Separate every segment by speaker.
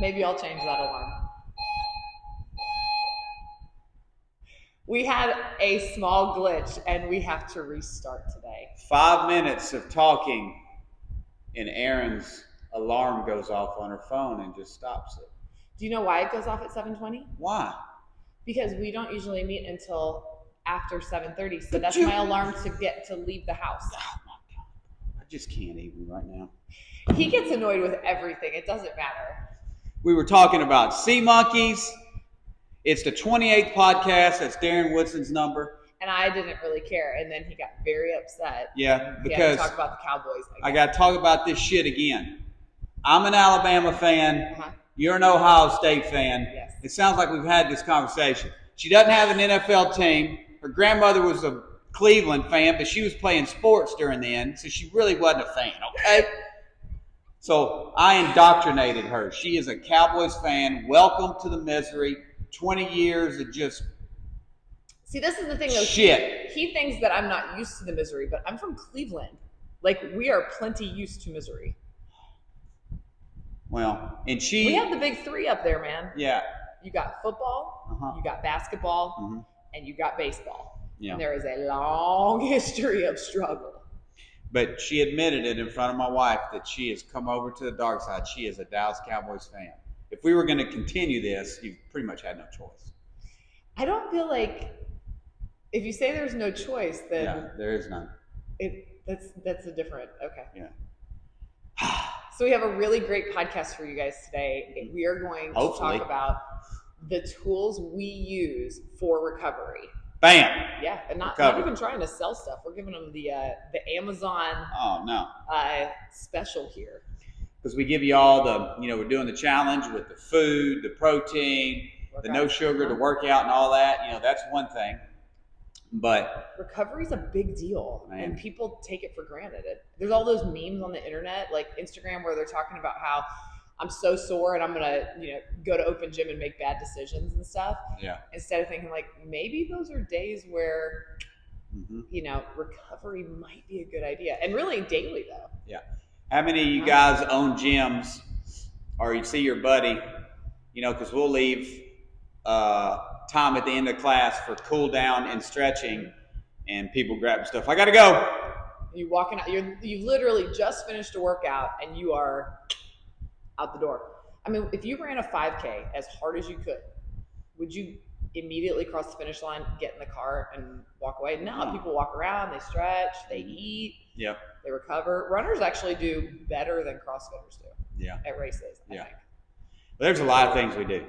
Speaker 1: Maybe I'll change that alarm. We had a small glitch and we have to restart today.
Speaker 2: 5 minutes of talking and Erin's alarm goes off on her phone and just stops it.
Speaker 1: Do you know why it goes off at 7:20?
Speaker 2: Why?
Speaker 1: Because we don't usually meet until after 7:30. So that's my alarm to get to leave the house.
Speaker 2: Oh my God. I just can't even right now.
Speaker 1: He gets annoyed with everything. It doesn't matter.
Speaker 2: We were talking about sea monkeys. It's the 28th podcast. That's Darren Woodson's number.
Speaker 1: And I didn't really care. And then he got very upset.
Speaker 2: Yeah, because
Speaker 1: he had to talk about the Cowboys again.
Speaker 2: I got to talk about this shit again. I'm an Alabama fan.
Speaker 1: Uh-huh.
Speaker 2: You're an Ohio State fan.
Speaker 1: Yes.
Speaker 2: It sounds like we've had this conversation. She doesn't have an NFL team. Her grandmother was a Cleveland fan, but she was playing sports during the end, so she really wasn't a fan, okay? So I indoctrinated her. She is a Cowboys fan. Welcome to the misery. 20 years of just
Speaker 1: See, this is the thing, though.
Speaker 2: Shit.
Speaker 1: He thinks that I'm not used to the misery, but I'm from Cleveland. Like, we are plenty used to misery.
Speaker 2: Well, and
Speaker 1: we have the big three up there, man.
Speaker 2: Yeah.
Speaker 1: You got football, you got basketball, and you got baseball.
Speaker 2: Yeah.
Speaker 1: And there is a long history of struggle.
Speaker 2: But she admitted it in front of my wife that she has come over to the dark side. She is a Dallas Cowboys fan. If we were going to continue this, you pretty much had no choice.
Speaker 1: I don't feel like if you say there's no choice, then
Speaker 2: yeah, there is none.
Speaker 1: That's a different okay.
Speaker 2: Yeah.
Speaker 1: So we have a really great podcast for you guys today. We are going to talk about the tools we use for recovery.
Speaker 2: Bam.
Speaker 1: Yeah, and not even trying to sell stuff. We're giving them the Amazon special here.
Speaker 2: Because we give you all we're doing the challenge with the food, the protein, the no sugar, the workout and all that. That's one thing. But
Speaker 1: recovery is a big deal, and people take it for granted. There's all those memes on the internet, like Instagram, where they're talking about how I'm so sore and I'm gonna, go to open gym and make bad decisions and stuff.
Speaker 2: Yeah.
Speaker 1: Instead of thinking like maybe those are days where, recovery might be a good idea, and really daily though.
Speaker 2: Yeah. How many of you guys own gyms, or you see your buddy, because we'll leave time at the end of class for cool down and stretching, and people grabbing stuff. I got to go.
Speaker 1: You walking out. You literally just finished a workout, and you are out the door. I mean, if you ran a 5K as hard as you could, would you immediately cross the finish line, get in the car, and walk away? No, people walk around, they stretch, they eat, they recover. Runners actually do better than CrossFitters do at races, I think.
Speaker 2: Well, there's a lot of things we do.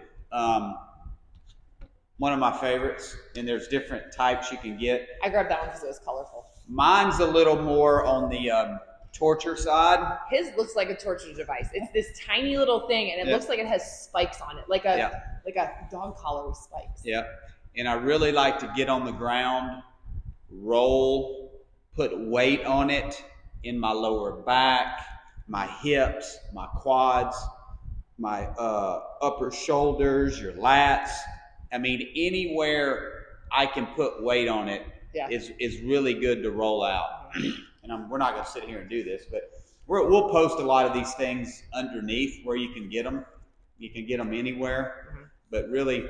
Speaker 2: One of my favorites, and there's different types you can get.
Speaker 1: I grabbed that one because it was colorful.
Speaker 2: Mine's a little more on the torture side.
Speaker 1: His looks like a torture device. It's this tiny little thing, and it looks like it has spikes on it, like a dog collar with spikes.
Speaker 2: Yeah, and I really like to get on the ground, roll, put weight on it in my lower back, my hips, my quads, my upper shoulders, your lats. I mean, anywhere I can put weight on it is really good to roll out. And we're not going to sit here and do this, but we'll post a lot of these things underneath where you can get them. You can get them anywhere, but really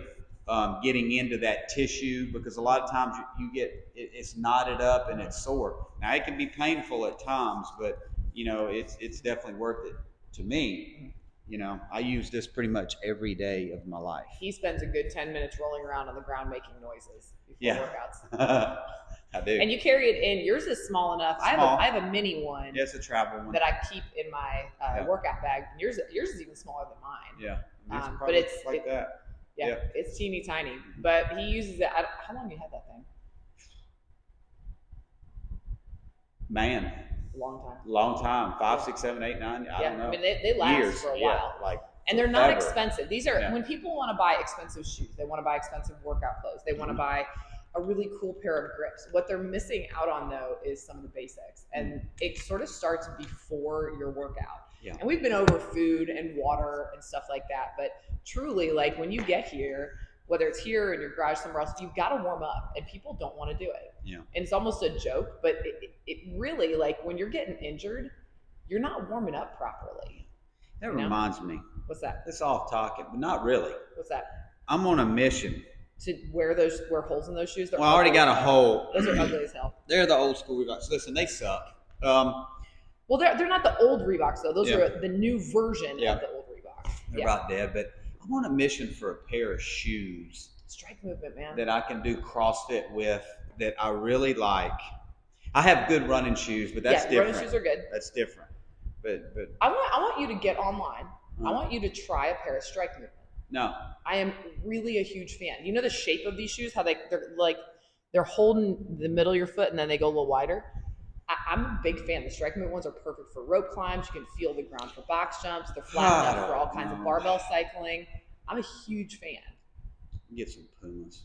Speaker 2: getting into that tissue, because a lot of times you get it's knotted up and it's sore. Now it can be painful at times, but it's definitely worth it to me. I use this pretty much every day of my life.
Speaker 1: He spends a good 10 minutes rolling around on the ground making noises before workouts.
Speaker 2: I do.
Speaker 1: And you carry it in. Yours is small enough. I have a mini one.
Speaker 2: Yeah, it's a travel one
Speaker 1: that I keep in my workout bag. Yours is even smaller than mine.
Speaker 2: Yeah,
Speaker 1: but it's
Speaker 2: like that.
Speaker 1: Yeah, it's teeny tiny. But he uses it. How long have you had that thing?
Speaker 2: Man. Long time. 5, 6, 7, 8, 9. I don't know.
Speaker 1: I mean, they last
Speaker 2: years
Speaker 1: for a while. And they're not expensive. These are when people want to buy expensive shoes. They want to buy expensive workout clothes. They want to buy a really cool pair of grips. What they're missing out on though is some of the basics, and it sort of starts before your workout. And we've been over food and water and stuff like that, but truly, like when you get here, whether it's here in your garage somewhere else, you've got to warm up, and people don't want to do it. And it's almost a joke, but it really, like when you're getting injured, you're not warming up properly.
Speaker 2: That reminds me.
Speaker 1: What's that?
Speaker 2: It's off talking, but not really.
Speaker 1: What's that?
Speaker 2: I'm on a mission.
Speaker 1: To wear holes in those shoes?
Speaker 2: Well, I already got a hole.
Speaker 1: Those are ugly as hell.
Speaker 2: They're the old school Reeboks. Listen, they suck.
Speaker 1: Well, they're not the old Reeboks, though. Those are the new version of the old Reeboks.
Speaker 2: They're about dead, but I'm on a mission for a pair of shoes.
Speaker 1: Strike movement, man.
Speaker 2: That I can do CrossFit with, that I really like. I have good running shoes, but that's different.
Speaker 1: Running shoes are good.
Speaker 2: That's different. But
Speaker 1: I want you to get online. I want you to try a pair of Strike movement.
Speaker 2: No.
Speaker 1: I am really a huge fan. You know the shape of these shoes? How they're holding the middle of your foot and then they go a little wider? I'm a big fan. The Strike movement ones are perfect for rope climbs. You can feel the ground for box jumps. They're flat enough for all kinds of barbell cycling. I'm a huge fan.
Speaker 2: Get some Pumas.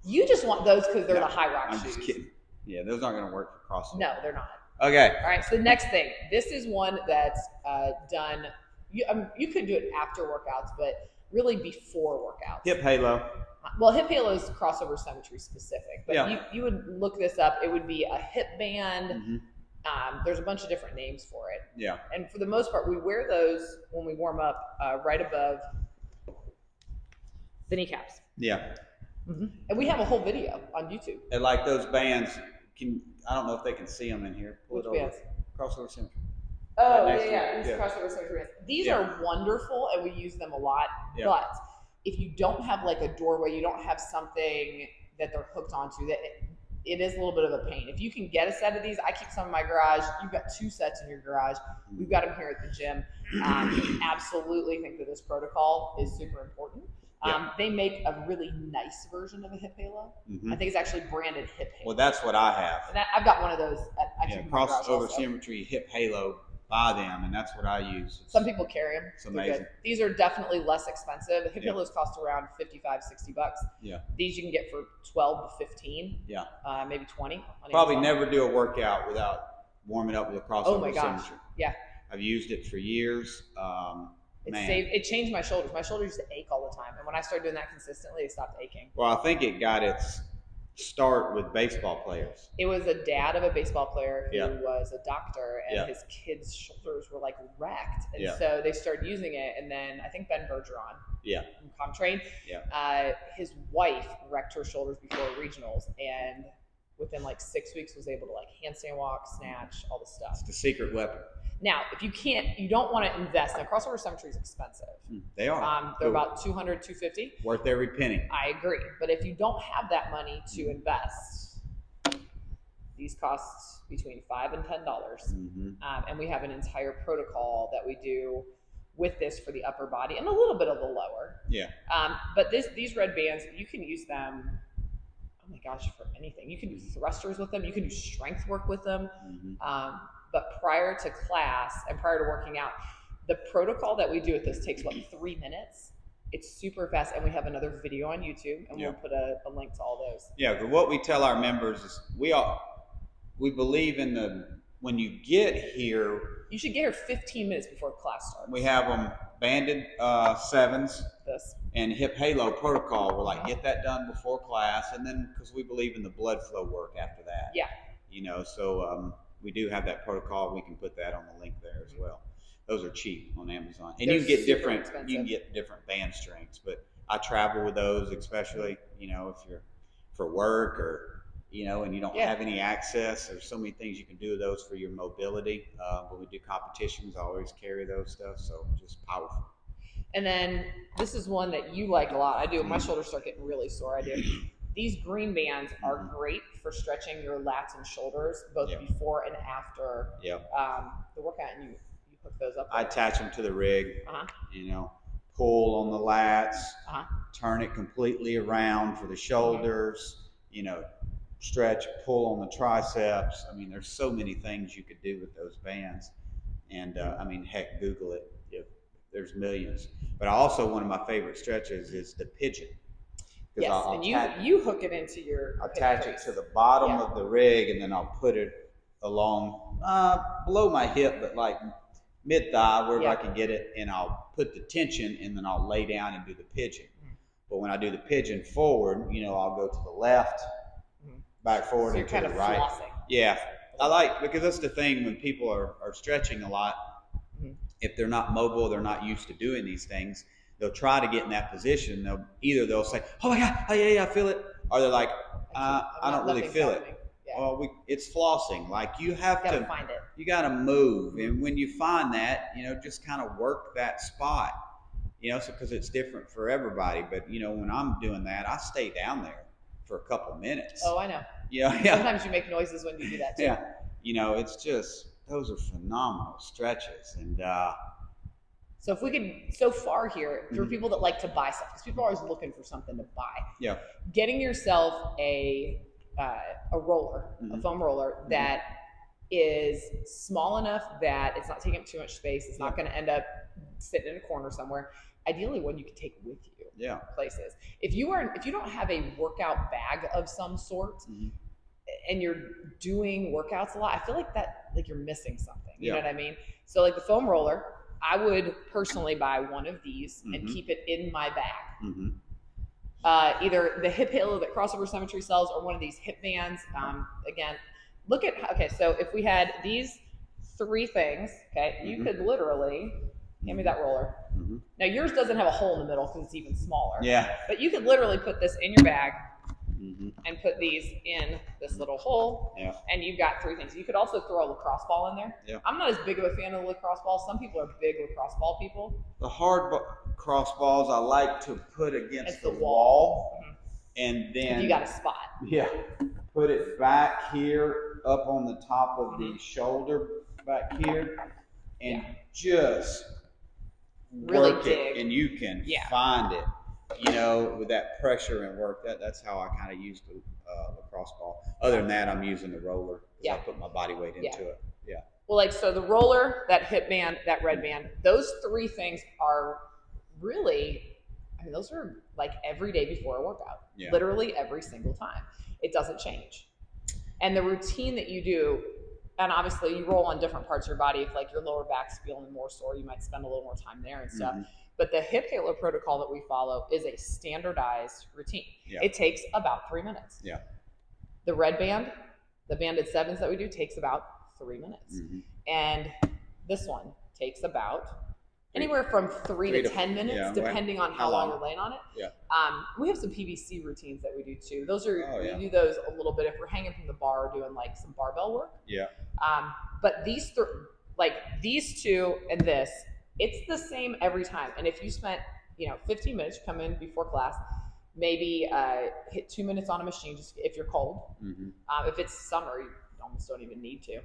Speaker 1: You just want those because they're the high rock shoes.
Speaker 2: I'm just kidding. Yeah, those aren't going to work for CrossFit.
Speaker 1: No, they're not.
Speaker 2: Okay.
Speaker 1: All right. So the next thing. This is one that's done. You could do it after workouts, but really before workouts.
Speaker 2: Hip halo.
Speaker 1: Well, hip halo is crossover symmetry specific, but you would look this up. It would be a hip band. Mm-hmm. There's a bunch of different names for it.
Speaker 2: Yeah. And
Speaker 1: for the most part, we wear those when we warm up right above the kneecaps.
Speaker 2: Yeah.
Speaker 1: Mm-hmm. And we have a whole video on YouTube.
Speaker 2: And like those bands, I don't know if they can see them in here.
Speaker 1: Which bands?
Speaker 2: Crossover symmetry.
Speaker 1: Oh, yeah. These crossover symmetry bands. These are wonderful, and we use them a lot. Yeah. But if you don't have like a doorway, you don't have something that they're hooked onto, that it is a little bit of a pain. If you can get a set of these, I keep some in my garage. You've got 2 sets in your garage. We've got them here at the gym. Absolutely think that this protocol is super important. They make a really nice version of a hip halo. Mm-hmm. I think it's actually branded hip halo.
Speaker 2: Well, that's what I have.
Speaker 1: And I've got one of those.
Speaker 2: Crossover symmetry hip halo. Buy them, and that's what I use.
Speaker 1: Some people carry them.
Speaker 2: It's amazing.
Speaker 1: These are definitely less expensive. Hip halos cost around $55-$60.
Speaker 2: Yeah.
Speaker 1: These you can get for $12 to $15.
Speaker 2: Yeah.
Speaker 1: Maybe $20.
Speaker 2: Probably never do a workout without warming up with a crossover
Speaker 1: symmetry.
Speaker 2: Symmetry.
Speaker 1: Yeah.
Speaker 2: I've used it for years.
Speaker 1: It changed my shoulders. My shoulders used to ache all the time, and when I started doing that consistently, they stopped aching.
Speaker 2: Well, I think it got its start with baseball players.
Speaker 1: It was a dad of a baseball player who was a doctor, and his kids' shoulders were like wrecked, and so they started using it. And then I think Ben Bergeron, from Comtrain, his wife wrecked her shoulders before regionals, and within like 6 weeks was able to like handstand walk, snatch, all the stuff.
Speaker 2: It's the secret weapon.
Speaker 1: Now, if you don't want to invest. Now, crossover symmetry is expensive.
Speaker 2: They are.
Speaker 1: They're about $200, $250.
Speaker 2: Worth every penny.
Speaker 1: I agree. But if you don't have that money to invest, these cost between $5 and $10. Mm-hmm. And we have an entire protocol that we do with this for the upper body and a little bit of the lower.
Speaker 2: Yeah.
Speaker 1: But these red bands, you can use them. Oh my gosh, for anything. You can do thrusters with them. You can do strength work with them. Mm-hmm. But prior to class and prior to working out, the protocol that we do with this takes 3 minutes. It's super fast, and we have another video on YouTube, and we'll put a link to all those. Yeah,
Speaker 2: but what we tell our members is we believe in when you get here.
Speaker 1: You should get here 15 minutes before class starts.
Speaker 2: We have them banded 7s. And hip halo protocol. We're like, get that done before class, and then because we believe in the blood flow work after that.
Speaker 1: Yeah.
Speaker 2: So we do have that protocol. We can put that on the link there as well. Those are cheap on Amazon, and you can get different. Expensive. You can get different band strengths. But I travel with those, especially if you're for work or and you don't have any access. There's so many things you can do with those for your mobility. When we do competitions, I always carry those stuff. So just powerful.
Speaker 1: And then this is one that you like a lot. I do. My shoulders start getting really sore. I do. These green bands are great for stretching your lats and shoulders, both before and after the workout. And you hook those up.
Speaker 2: I attach them to the rig. Pull on the lats. Turn it completely around for the shoulders. Stretch, pull on the triceps. I mean, there's so many things you could do with those bands. And heck, Google it. There's millions. But one of my favorite stretches is the pigeon.
Speaker 1: Yes, and you hook it into your
Speaker 2: attach it to the bottom of the rig, and then I'll put it along below my hip, but like mid thigh, wherever I can get it, and I'll put the tension, and then I'll lay down and do the pigeon. But when I do the pigeon forward, I'll go to the left, back forward, and to the right.
Speaker 1: Flossing.
Speaker 2: Yeah, I like because that's the thing when people are stretching a lot. if they're not mobile, they're not used to doing these things, they'll try to get in that position. They'll say, "Oh my God, oh yeah, I feel it," or they're like, "I don't really feel it." Yeah. Well, it's flossing. Like you have to
Speaker 1: find it.
Speaker 2: You got to move, and when you find that, just kind of work that spot. So because it's different for everybody. But when I'm doing that, I stay down there for a couple minutes.
Speaker 1: Oh, I know.
Speaker 2: Yeah.
Speaker 1: Sometimes you make noises when you do that too.
Speaker 2: Yeah. It's just, those are phenomenal stretches. And
Speaker 1: so if we could, so far here, for people that like to buy stuff, because people are always looking for something to buy.
Speaker 2: Yeah.
Speaker 1: Getting yourself a roller, a foam roller that is small enough that it's not taking up too much space. It's not going to end up sitting in a corner somewhere. Ideally, one you can take with you.
Speaker 2: Yeah.
Speaker 1: Places. If you don't have a workout bag of some sort, and you're doing workouts a lot, I feel like you're missing something. You know what I mean? So like the foam roller, I would personally buy one of these and keep it in my bag. Either the hip halo that Crossover Symmetry sells or one of these hip bands. Again, so if we had these 3 things, you could literally, hand me that roller. Now yours doesn't have a hole in the middle because it's even smaller.
Speaker 2: Yeah.
Speaker 1: But you could literally put this in your bag and put these in this little hole.
Speaker 2: Yeah.
Speaker 1: And you've got 3 things. You could also throw a lacrosse ball in there.
Speaker 2: Yeah.
Speaker 1: I'm not as big of a fan of the lacrosse ball. Some people are big lacrosse ball people.
Speaker 2: The hard cross balls I like to put against the wall. And then
Speaker 1: if you got a spot.
Speaker 2: Yeah. Put it back here up on the top of the shoulder back here and just
Speaker 1: really
Speaker 2: work
Speaker 1: dig.
Speaker 2: And you can find it, with that pressure and work. That's how I kind of use the lacrosse ball. Other than that, I'm using the roller. I put my body weight into it. Yeah.
Speaker 1: Well, so the roller, that hip band, that red band, those 3 things are really, those are like every day before a workout. Yeah. Literally every single time. It doesn't change. And the routine that you do, and obviously you roll on different parts of your body. If like your lower back's feeling more sore, you might spend a little more time there and stuff. But the hip halo protocol that we follow is a standardized routine. Yeah. It takes about 3 minutes.
Speaker 2: Yeah.
Speaker 1: The red band, the banded 7s that we do, takes about 3 minutes. And this one takes about anywhere from 3 to 10 minutes, depending on how long you're laying on it.
Speaker 2: Yeah.
Speaker 1: We have some PVC routines that we do too. Those are, we do those a little bit if we're hanging from the bar doing like some barbell work.
Speaker 2: Yeah.
Speaker 1: But these these 2 and this, it's the same every time. And if you spent, 15 minutes, come in before class, maybe hit 2 minutes on a machine, just if you're cold. If it's summer, you almost don't even need to.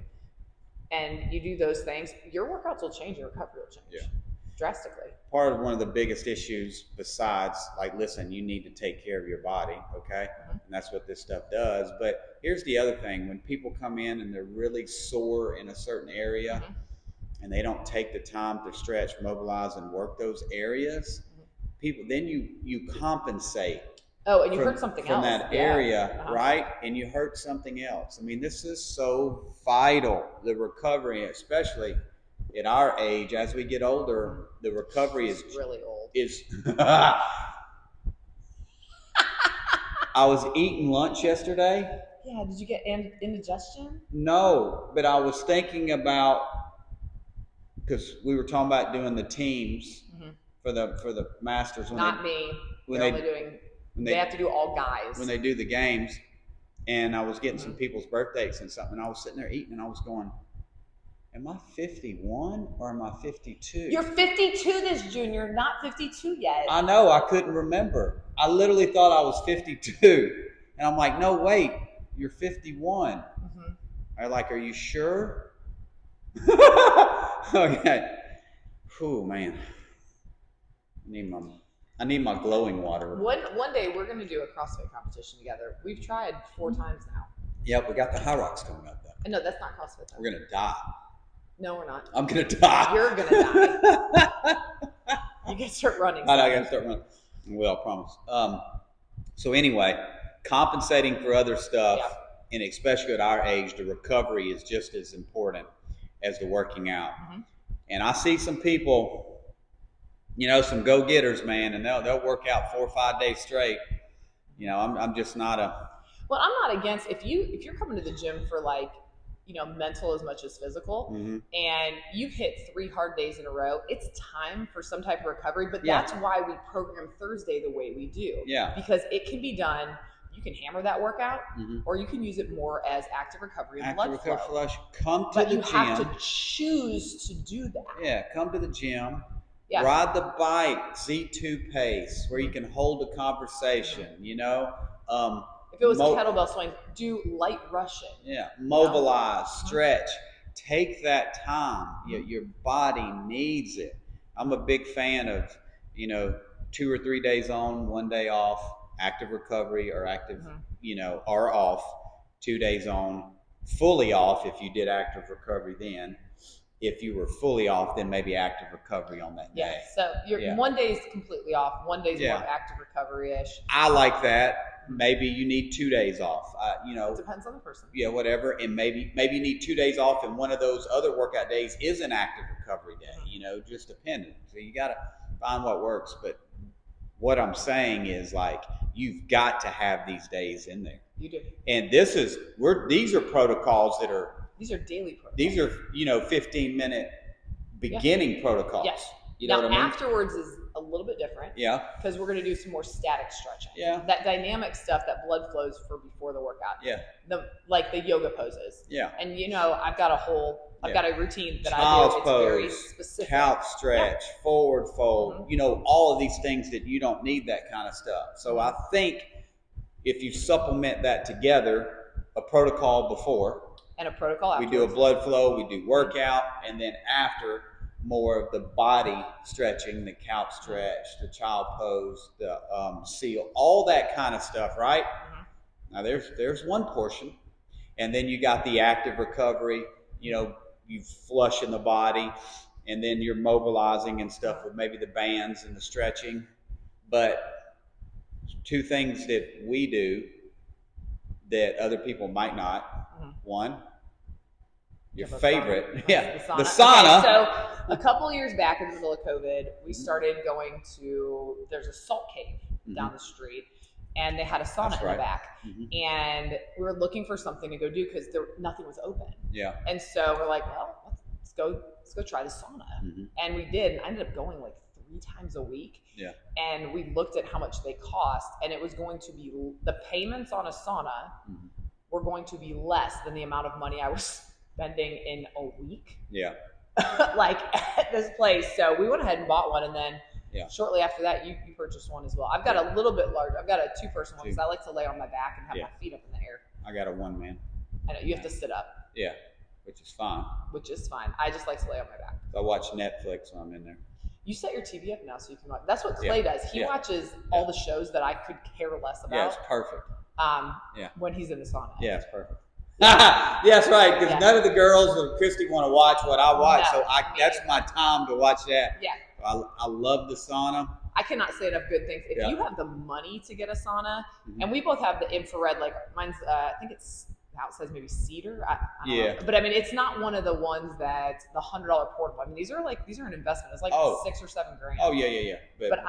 Speaker 1: And you do those things, your workouts will change, your recovery will change drastically.
Speaker 2: One of the biggest issues besides, listen, you need to take care of your body, okay? And that's what this stuff does. But here's the other thing. When people come in and they're really sore in a certain area and they don't take the time to stretch, mobilize, and work those areas, then you compensate.
Speaker 1: Oh, and you hurt something else.
Speaker 2: From that area, right? And you hurt something else. This is so vital, the recovery, especially at our age. As we get older, the recovery is
Speaker 1: really old.
Speaker 2: I was eating lunch yesterday.
Speaker 1: Yeah, did you get indigestion?
Speaker 2: No, but I was thinking about, because we were talking about doing the teams for the Masters.
Speaker 1: Not me. They have to do all guys.
Speaker 2: When they do the games. And I was getting some people's birthdays and something. And I was sitting there eating and I was going, am I 51 or am I 52?
Speaker 1: You're 52 this June. You're not 52 yet.
Speaker 2: I know. I couldn't remember. I literally thought I was 52. And I'm like, no, wait. You're 51. I'm like, are you sure? Okay. Whew, man. I need my glowing water.
Speaker 1: One day we're going to do a CrossFit competition together. We've tried 4 times now.
Speaker 2: Yep, we got the High Rocks coming up though.
Speaker 1: No, that's not CrossFit though.
Speaker 2: We're going to die.
Speaker 1: No, we're not.
Speaker 2: I'm going to die.
Speaker 1: You're going to die. You got to start running.
Speaker 2: I know, I got to start running. Well, I promise. So anyway, compensating for other stuff, and especially at our age, the recovery is just as important as the working out. And I see some people, some go-getters, man, and they'll work out 4 or 5 days straight. I'm just not a.
Speaker 1: Well, I'm not against if you're coming to the gym for mental as much as physical.
Speaker 2: Mm-hmm.
Speaker 1: And you've hit 3 hard days in a row. It's time for some type of recovery, but that's why we program Thursday the way we do.
Speaker 2: Yeah.
Speaker 1: Because it can be done. You can hammer that workout, or you can use it more as active recovery and blood flow.
Speaker 2: Come to
Speaker 1: but
Speaker 2: the
Speaker 1: you
Speaker 2: gym.
Speaker 1: have to choose to do that.
Speaker 2: Yeah, come to the gym.
Speaker 1: Yeah.
Speaker 2: Ride the bike, Z2 pace, where you can hold a conversation,
Speaker 1: if it was kettlebell swing, do light Russian.
Speaker 2: Yeah, mobilize, stretch. Take that time. Your body needs it. I'm a big fan of, 2 or 3 days on, 1 day off, active recovery or active, or off, 2 days on, fully off if you did active recovery then. If you were fully off, then maybe active recovery on that day.
Speaker 1: So 1 day is completely off. 1 day is more active recovery-ish.
Speaker 2: I like that. Maybe you need 2 days off.
Speaker 1: It depends on the person.
Speaker 2: Yeah, whatever. And maybe you need 2 days off, and one of those other workout days is an active recovery day. Just dependent. So you got to find what works. But what I'm saying is, like, you've got to have these days in there.
Speaker 1: You do.
Speaker 2: And these are protocols that are.
Speaker 1: These are daily protocols.
Speaker 2: These are, 15-minute beginning protocols.
Speaker 1: Yes.
Speaker 2: You know what I mean?
Speaker 1: Afterwards is a little bit different.
Speaker 2: Yeah.
Speaker 1: Because we're going to do some more static stretching.
Speaker 2: Yeah.
Speaker 1: That dynamic stuff, that blood flows for before the workout.
Speaker 2: Yeah.
Speaker 1: Like the yoga poses.
Speaker 2: Yeah.
Speaker 1: And I've got a routine that
Speaker 2: Child's
Speaker 1: I do. It's
Speaker 2: pose,
Speaker 1: very specific.
Speaker 2: Couch stretch, forward fold, all of these things that you don't need that kind of stuff. So I think if you supplement that together, a protocol before,
Speaker 1: and a protocol afterwards.
Speaker 2: We do a blood flow, we do workout, and then after, more of the body stretching, the couch stretch, the child pose, the seal, all that kind of stuff, right? Now there's one portion. And then you got the active recovery, you flush in the body, and then you're mobilizing and stuff with maybe the bands and the stretching. But 2 things that we do that other people might not. One, your favorite, the sauna.
Speaker 1: Okay, so a couple years back in the middle of COVID, we started going to, there's a salt cave down the street, and they had a sauna in the back. And we were looking for something to go do because nothing was open.
Speaker 2: Yeah.
Speaker 1: And so we're like, well, let's go try the sauna. And we did, and I ended up going like 3 times a week.
Speaker 2: Yeah.
Speaker 1: And we looked at how much they cost, and it was going to be, the payments on a sauna were going to be less than the amount of money I was spending in a week.
Speaker 2: Yeah.
Speaker 1: Like at this place. So we went ahead and bought one, and then shortly after that, you purchased one as well. I've got a little bit larger. I've got a 2-person one because I like to lay on my back and have my feet up in the air.
Speaker 2: I got a 1-man.
Speaker 1: I know, you have to sit up.
Speaker 2: Yeah, which is fine.
Speaker 1: I just like to lay on my back.
Speaker 2: So I watch Netflix when I'm in there.
Speaker 1: You set your TV up now so you can watch. That's what Clay does. He watches all the shows that I could care less about.
Speaker 2: Yeah, it's perfect.
Speaker 1: When he's in the sauna.
Speaker 2: Yeah, it's perfect. Yeah, that's right. Because none of the girls or Christy want to watch what I watch, so that's my time to watch that.
Speaker 1: Yeah.
Speaker 2: I love the sauna.
Speaker 1: I cannot say enough good things. If you have the money to get a sauna, and we both have the infrared, like mine's, I think it's says maybe cedar. I don't know. But I mean, it's not one of the ones that the $100 portable. I mean, these are an investment. It's like $6 or $7 grand.
Speaker 2: Oh yeah.
Speaker 1: But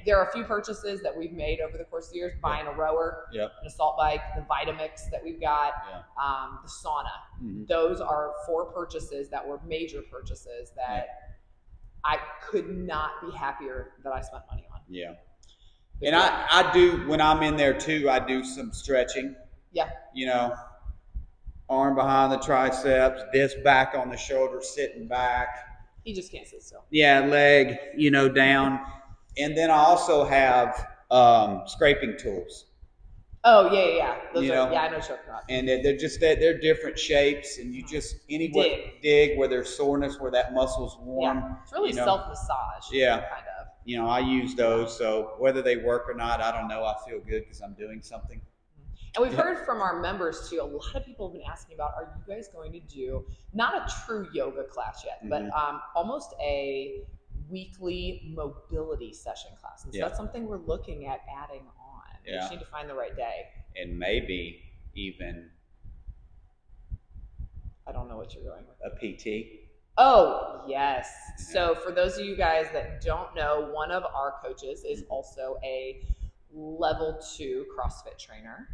Speaker 1: there are a few purchases that we've made over the course of the years, buying a rower, an assault bike, the Vitamix that we've got, the sauna. Those are 4 purchases that were major purchases that I could not be happier that I spent money on.
Speaker 2: Yeah. And I do, when I'm in there too, I do some stretching. Yeah. Arm behind the triceps, this back on the shoulder, sitting back.
Speaker 1: He just can't sit still. Yeah,
Speaker 2: leg, down. And then I also have scraping tools.
Speaker 1: Oh, yeah. Those are, I know what you're talking about.
Speaker 2: And they're different shapes, and you just dig where there's soreness, where that muscle's warm.
Speaker 1: Yeah. It's really self-massage.
Speaker 2: Yeah.
Speaker 1: Kind of.
Speaker 2: I use those, so whether they work or not, I don't know. I feel good because I'm doing something.
Speaker 1: And we've heard from our members too, a lot of people have been asking about, are you guys going to do, not a true yoga class yet, but almost a weekly mobility session class. And so that's something we're looking at adding on. We just need to find the right day.
Speaker 2: And maybe even,
Speaker 1: I don't know what you're going with.
Speaker 2: A PT.
Speaker 1: Oh, yes. Yeah. So for those of you guys that don't know, one of our coaches is also a level 2 CrossFit trainer.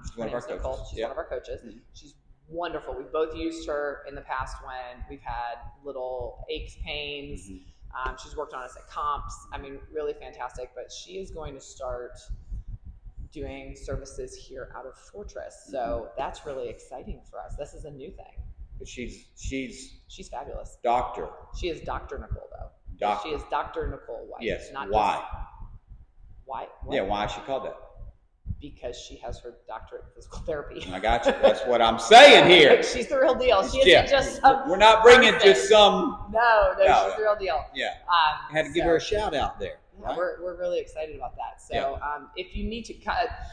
Speaker 2: She's one of our coaches.
Speaker 1: She's one of our coaches. She's wonderful. We've both used her in the past when we've had little aches, pains. She's worked on us at comps. I mean, really fantastic. But she is going to start doing services here out of Fortress. So that's really exciting for us. This is a new thing.
Speaker 2: But she's
Speaker 1: fabulous.
Speaker 2: Doctor.
Speaker 1: She is Dr. Nicole, though.
Speaker 2: Doctor.
Speaker 1: She is Dr. Nicole White.
Speaker 2: Yes.
Speaker 1: Not
Speaker 2: why?
Speaker 1: Just, why? What?
Speaker 2: Yeah. Why is she called that?
Speaker 1: Because she has her doctorate in physical therapy.
Speaker 2: I got you. That's what I'm saying here.
Speaker 1: Like, she's the real deal. She isn't just some.
Speaker 2: We're not bringing just some.
Speaker 1: No, she's the real deal.
Speaker 2: Yeah. I had to give her a shout out there.
Speaker 1: Yeah, right? we're really excited about that. So if you need to,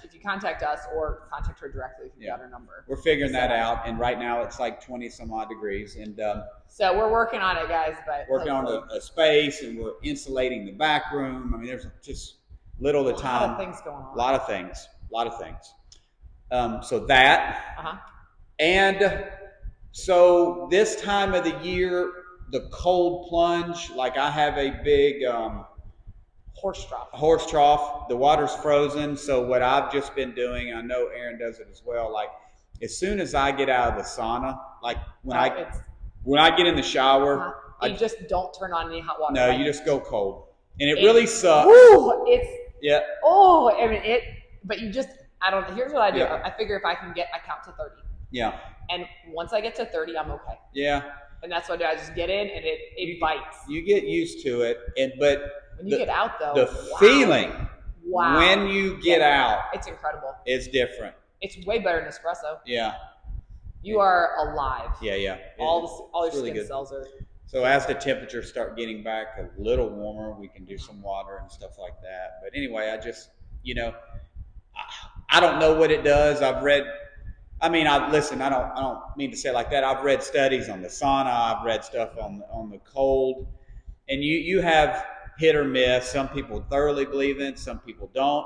Speaker 1: if you contact us or contact her directly, if you got her number.
Speaker 2: We're figuring that out, and right now it's like 20 some odd degrees, and
Speaker 1: so we're working on it, guys. But
Speaker 2: working on a space, and we're insulating the back room. I mean, there's just little at a time.
Speaker 1: A lot of things going on.
Speaker 2: A lot of things. So that, and so this time of the year, the cold plunge, like I have a big horse trough. The water's frozen. So what I've just been doing, I know Erin does it as well. Like as soon as I get out of the sauna, like when I get in the shower,
Speaker 1: you just don't turn on any hot water.
Speaker 2: No, you just go cold, and it really sucks.
Speaker 1: Woo, I mean but you just. I don't. Here's what I do. I figure if I count to 30.
Speaker 2: Yeah.
Speaker 1: And once I get to 30, I'm okay.
Speaker 2: Yeah.
Speaker 1: And that's what I do. I just get in, and it bites.
Speaker 2: You get used to it, but
Speaker 1: when you get out, though,
Speaker 2: the feeling when you get out,
Speaker 1: it's incredible.
Speaker 2: It's different.
Speaker 1: It's way better than espresso.
Speaker 2: Yeah.
Speaker 1: You are alive.
Speaker 2: Yeah.
Speaker 1: All your
Speaker 2: really
Speaker 1: skin cells are.
Speaker 2: So as the temperatures start getting back a little warmer, we can do some water and stuff like that. But anyway, I just I don't know what it does. I don't mean to say it like that. I've read studies on the sauna. I've read stuff on the cold, and you have hit or miss. Some people thoroughly believe in it. Some people don't.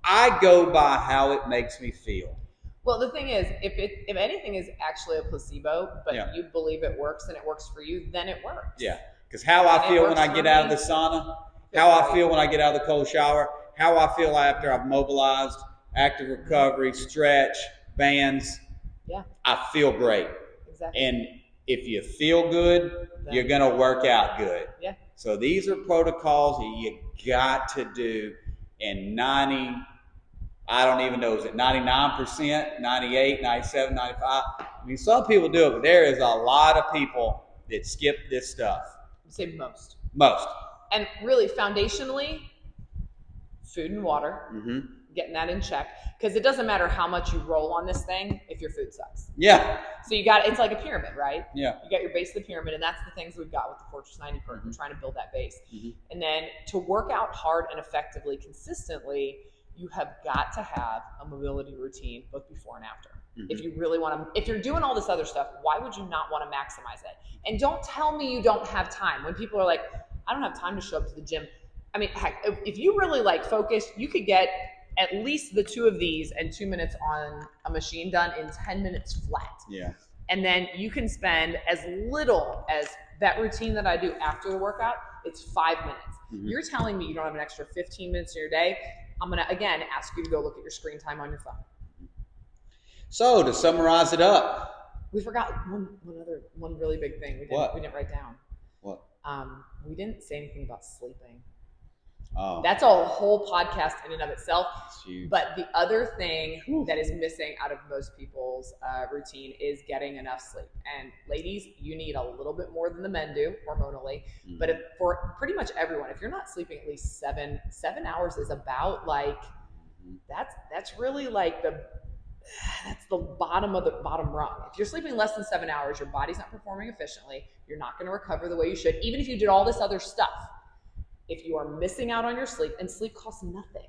Speaker 2: I go by how it makes me feel.
Speaker 1: Well, the thing is, if anything is actually a placebo, but you believe it works and it works for you, then it works.
Speaker 2: Yeah, because how I feel when I get out of the sauna, how I feel when I get out of the cold shower, how I feel after I've mobilized, active recovery, stretch, bands. Yeah. I feel great. Exactly. And if you feel good, you're going to work out good. Yeah. So these are protocols that you got to do. And I don't even know, is it 99%, 98, 97, 95? I mean, some people do it, but there is a lot of people that skip this stuff.
Speaker 1: I'd say most.
Speaker 2: Most.
Speaker 1: And really, foundationally, food and water, getting that in check. Because it doesn't matter how much you roll on this thing if your food sucks.
Speaker 2: Yeah.
Speaker 1: So it's like a pyramid, right? Yeah. You got your base of the pyramid, and that's the things we've got with the Fortress 90 program. We're trying to build that base. And then to work out hard and effectively, consistently, you have got to have a mobility routine both before and after. If you really want to, if you're doing all this other stuff, why would you not want to maximize it? And don't tell me you don't have time. When people are like, I don't have time to show up to the gym. I mean, heck, if you really focus, you could get at least the 2 of these and 2 minutes on a machine done in 10 minutes flat. Yeah. And then you can spend as little as that routine that I do after the workout, it's 5 minutes. You're telling me you don't have an extra 15 minutes in your day. I'm going to, again, ask you to go look at your screen time on your phone. So to summarize it up. We forgot one really big thing we didn't write down. What? We didn't say anything about sleeping. Oh. That's a whole podcast in and of itself. But the other thing that is missing out of most people's routine is getting enough sleep. And ladies, you need a little bit more than the men do hormonally. But for pretty much everyone, if you're not sleeping at least 7 hours is about that's really that's the bottom of the bottom rung. If you're sleeping less than 7 hours, your body's not performing efficiently. You're not going to recover the way you should, even if you did all this other stuff. If you are missing out on your sleep, and sleep costs nothing.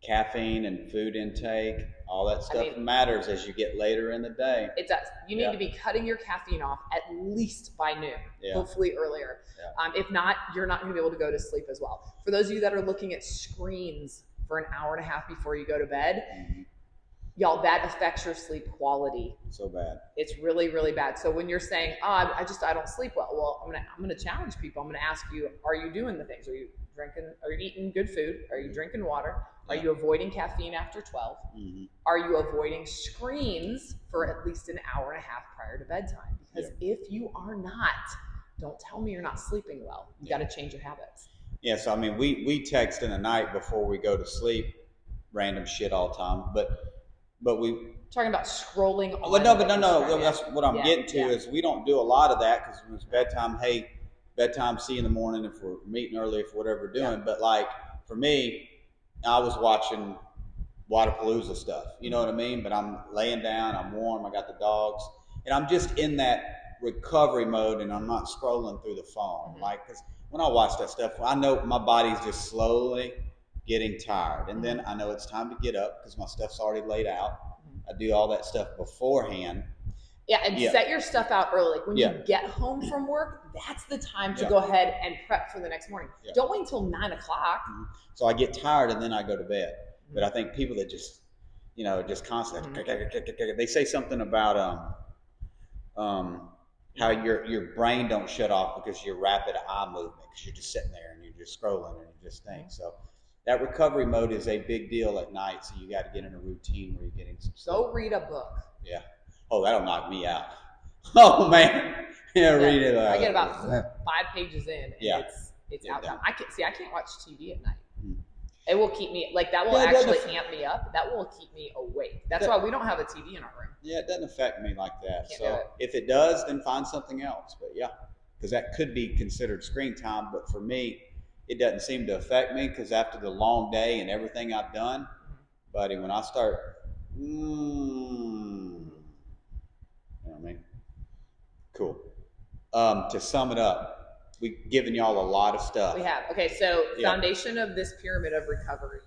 Speaker 1: Caffeine and food intake, all that stuff matters as you get later in the day. It does. You need to be cutting your caffeine off at least by noon, hopefully earlier. Yeah. If not, you're not going to be able to go to sleep as well. For those of you that are looking at screens for an hour and a half before you go to bed, y'all, that affects your sleep quality. So bad. It's really, really bad. So when you're saying, I don't sleep well, I'm gonna challenge people. I'm gonna ask you, are you doing the things? Are you drinking? Are you eating good food? Are you drinking water? Are you avoiding caffeine after 12? Are you avoiding screens for at least an hour and a half prior to bedtime? Because if you are not, don't tell me you're not sleeping well. You got to change your habits.
Speaker 2: Yeah, so I mean, we text in the night before we go to sleep, random shit all the time. But we
Speaker 1: talking about scrolling.
Speaker 2: Well, no. That's what I'm getting to is we don't do a lot of that because when it's bedtime, hey, bedtime, see you in the morning if we're meeting early, if whatever we're doing. But like for me, I was watching Waterpalooza stuff. You know what I mean? But I'm laying down, I'm warm, I got the dogs, and I'm just in that recovery mode, and I'm not scrolling through the phone. Like, because when I watch that stuff, I know my body's just slowly getting tired, and then I know it's time to get up because my stuff's already laid out. I do all that stuff beforehand.
Speaker 1: Yeah, and set your stuff out early. Like when you get home from work, that's the time to go ahead and prep for the next morning. Don't wait until 9 o'clock.
Speaker 2: So I get tired and then I go to bed. But I think people that just, just constantly, they say something about how your brain don't shut off because your rapid eye movement, because you're just sitting there and you're just scrolling and you just think. So that recovery mode is a big deal at night. So you got to get in a routine where you're getting some sleep.
Speaker 1: Go read a book.
Speaker 2: Yeah. Oh, that'll knock me out. Oh man. Read it.
Speaker 1: I get about 5 pages in and it's out time. I can't watch TV at night. It will keep me, that will actually amp me up. That will keep me awake. That's why we don't have a TV in our room.
Speaker 2: Yeah, it doesn't affect me like that. So if it does, then find something else. But because that could be considered screen time. But for me, it doesn't seem to affect me because after the long day and everything I've done, buddy, when I start, you know what I mean? Cool. To sum it up, we've given y'all a lot of stuff.
Speaker 1: We have. Okay, so foundation of this pyramid of recovery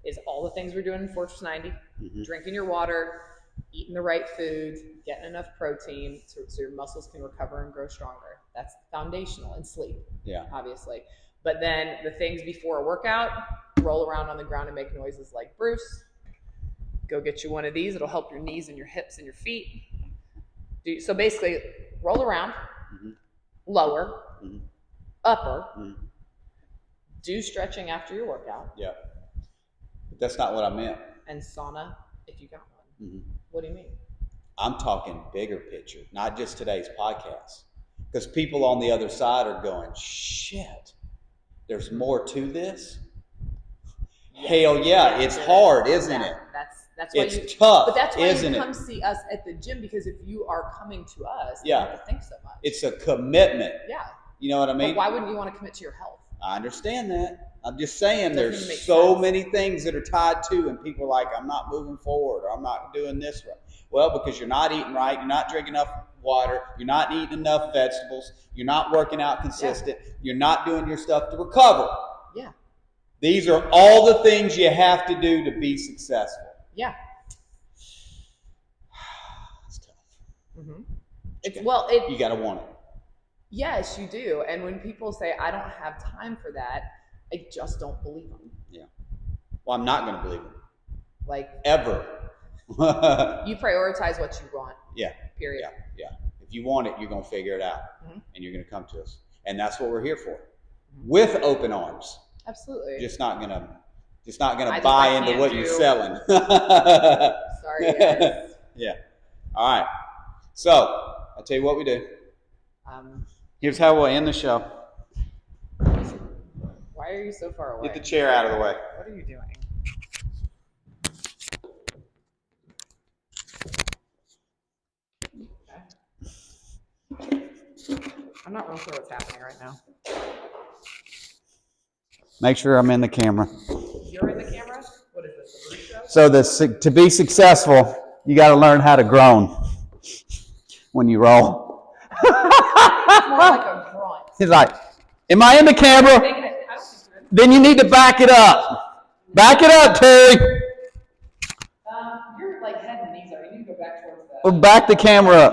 Speaker 1: is all the things we're doing in Fortress 90. Drinking your water, eating the right foods, getting enough protein so your muscles can recover and grow stronger. That's foundational. And sleep, obviously. But then the things before a workout, roll around on the ground and make noises like Bruce. Go get you one of these. It'll help your knees and your hips and your feet. So basically, roll around, lower, upper, do stretching after your workout.
Speaker 2: Yeah. But that's not what I meant.
Speaker 1: And sauna if you got one. What do you mean?
Speaker 2: I'm talking bigger picture, not just today's podcast. Because people on the other side are going, shit, there's more to this? Hell yeah, it's hard, isn't it?
Speaker 1: That's why
Speaker 2: it's tough,
Speaker 1: but that's why
Speaker 2: isn't
Speaker 1: you come see us at the gym, because if you are coming to us, you don't have to think so much.
Speaker 2: It's a commitment.
Speaker 1: Yeah.
Speaker 2: You know what I mean?
Speaker 1: But why wouldn't you want to commit to your health?
Speaker 2: I understand that. I'm just saying there's so many things that are tied to, and people are like, I'm not moving forward, or I'm not doing this right. Well, because you're not eating right, you're not drinking enough water, you're not eating enough vegetables, you're not working out consistent, you're not doing your stuff to recover.
Speaker 1: Yeah.
Speaker 2: These are all the things you have to do to be successful.
Speaker 1: Yeah.
Speaker 2: It's tough.
Speaker 1: You
Speaker 2: got to want it.
Speaker 1: Yes, you do. And when people say, I don't have time for that, I just don't believe them.
Speaker 2: Yeah. Well, I'm not going to believe them.
Speaker 1: Ever. You prioritize what you want.
Speaker 2: Yeah.
Speaker 1: Period.
Speaker 2: Yeah. If you want it, you're going to figure it out. And you're going to come to us. And that's what we're here for. With open arms.
Speaker 1: Absolutely.
Speaker 2: Just not going to buy into what you're selling.
Speaker 1: Sorry, guys.
Speaker 2: Yeah. All right. So, I'll tell you what we do. Here's how we'll end the show.
Speaker 1: Why are you so far away?
Speaker 2: Get the chair out of the way.
Speaker 1: What are you doing? Okay. I'm not real sure what's happening right now.
Speaker 2: Make sure I'm in the camera.
Speaker 1: You're in the camera? What is this, a Bruce show?
Speaker 2: So to be successful, you got to learn how to groan when you roll.
Speaker 1: It's more like a grunt.
Speaker 2: He's like, am I in the camera? Then you need to back it up. Back it up, Terry.
Speaker 1: You're like head and knees. You need to go back towards that.
Speaker 2: Or back the camera up.